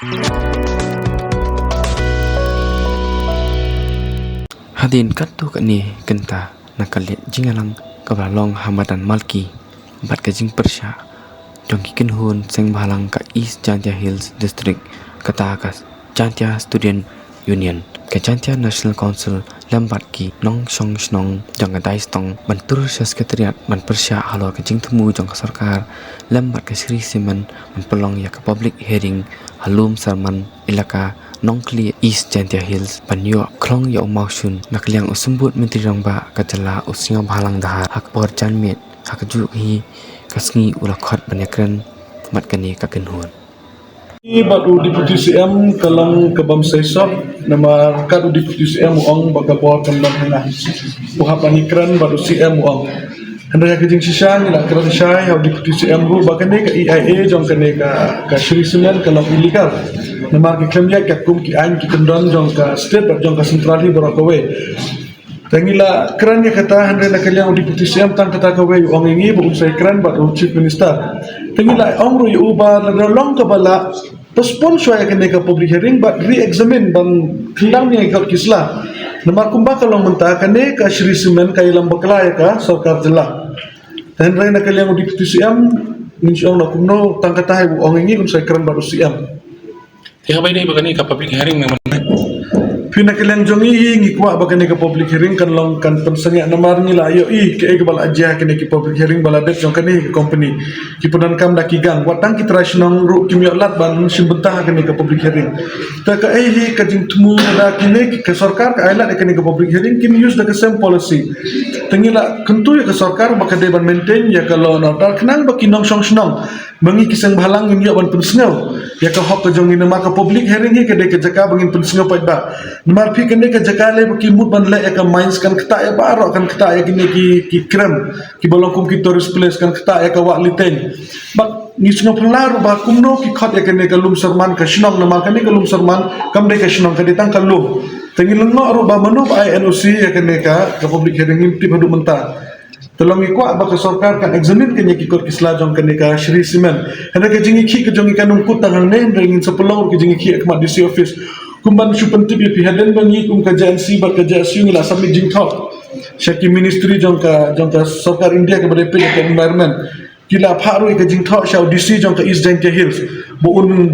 Hadin katu kani kenta nakalit jingalang kabalong hambatan malki bat kajing persya jongki kenhun seng bahalang ka East Chantia Hills District katakas Chantia Student Union ke Chantia National Council lambat ki nong song snong jong dai stong bantur sekretariat ban persya halo kajing temu jong ka sarkar lambat ke Sri Siman pelong ya ka public hearing halum sarman ilaka Nongkli East Chantia Hills panyo klong ya umausun nakliang usumbut menteri rangba kajala usinga bahalang dahar hak por janmet hak juk hi kasngi ulakhat banyakran mat kani kakenhun baru Deputi CM kalang kabam sesok nama kadu Deputi CM uang bagabor kandang hengah puhap panikran baru CM uang hendak kejing sisang ila keran syai au Deputi CM ru bakane ka EIA jong kane ka Sri Siman kalang illegal nama ki kemya ka kum ki ain ki kendon jong ka state jong ka central hi borokawe tangila keran ya kata hendak kalian Deputi CM tang kata kawe uang ini bu usai keran baru Chief Minister tangila ong ru uba la long ka bala postpone soya kene ka public hearing but re-examine ban kendang ni ka kisla namar kumba kalong mentah kene ka Sri Siman ka ilam bakla ya ka sarkar jela dan rena kalian Deputi CM insyaallah kumno tangkata hai ong ini kun saya keren baru CM ya baik ni bagani ka public hearing memang Pina kalian jongi ngikwa bagani ka public hearing kan long kan pensanya namar ni la yo ke bal aja kene ki public hearing baladet jong kene ki company ki punan kam da ki gang watang ki trasnong ru ki miot ban simbentah kene ka public hearing ta ka hi ka jing tumu da kene ki sarkar ka ailat kene ka public hearing kin use the same policy tengila kentu ya ka sarkar baka de ban maintain ya kalau notar kenang baki nong song snong bangi kisang bahalang ngi ban pensngau ya ka hok ka jong ni maka public hearing hi ka de ka jaka bangin pensngau pa ba namar phi kene ka jaka le baki mut ban le ya ka mines kan kata ya baro kan kata ya kini ki krem ki bolongkum ki tourist place kan kata ya ka wa liteng bak nisno pelaru ba kumno ki khat ya kene ka lum sarman ka shnong namar kene ka lum sarman kam de ka shnong ka ditang ka lum tengil no ro ba manu ba INOC ya kene ka public hearing imti badu menta tolong ikwa ba ka sarkar kan examine kenya ki kor kisla jong kene ka Sri Siman hena ka jingi ki ka jong kanum kut tangan ne ringin sepelong ki jingi ki akmat DC office kumban syupen tibi pi haden bangi kum ka JNC ba ka JSU ngila samit jing thok syaki ministry jong ka sarkar India ka bare pe ka environment kila pharu ka jing thok shaw DC jong ka East Chantia Hills buun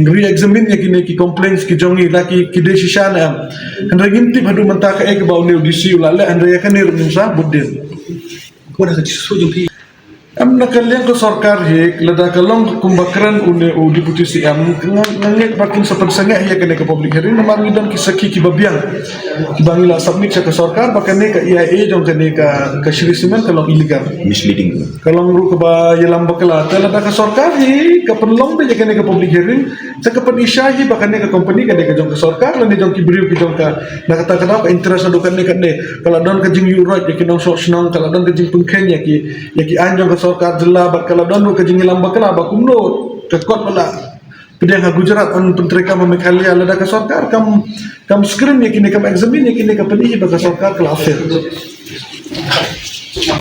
re-examine ya kini ki complaints ki jongi laki ki decision am hena ginti badu menta ka ek ba new DC ulale hena ya kanir nimsa budin ko da su jumpi am nakalian ko sarkar hik lada kalong kumbakran une o Deputi CM ngangit bakin sa pagsanga ya kene ka public hearing namar ngidan ki saki ki babyang ki bangila submit sa ka sarkar bakane ka EIA jong kene ka Sri Siman kalong illegal misleading kalong ru ka ba yalam bakla lada ka sarkar hi ka penlong be kene ka public hearing sa ka panisya hi bakane ka company kene ka jong ka sarkar lan jong ki brief ki jong ka nakata ka interest adukan ne kane kala don ka jing euro ya ki nong so snong kala don ka jing pungken ya ki anjong ka sarkar jela bar kala don ka jing ilam bakla ba kumno ka kot bala pedang Gujarat on pentreka memekhalia lada ka sarkar kam screen ya kini kam examine ya kini ka pedih ba ka sarkar kala affair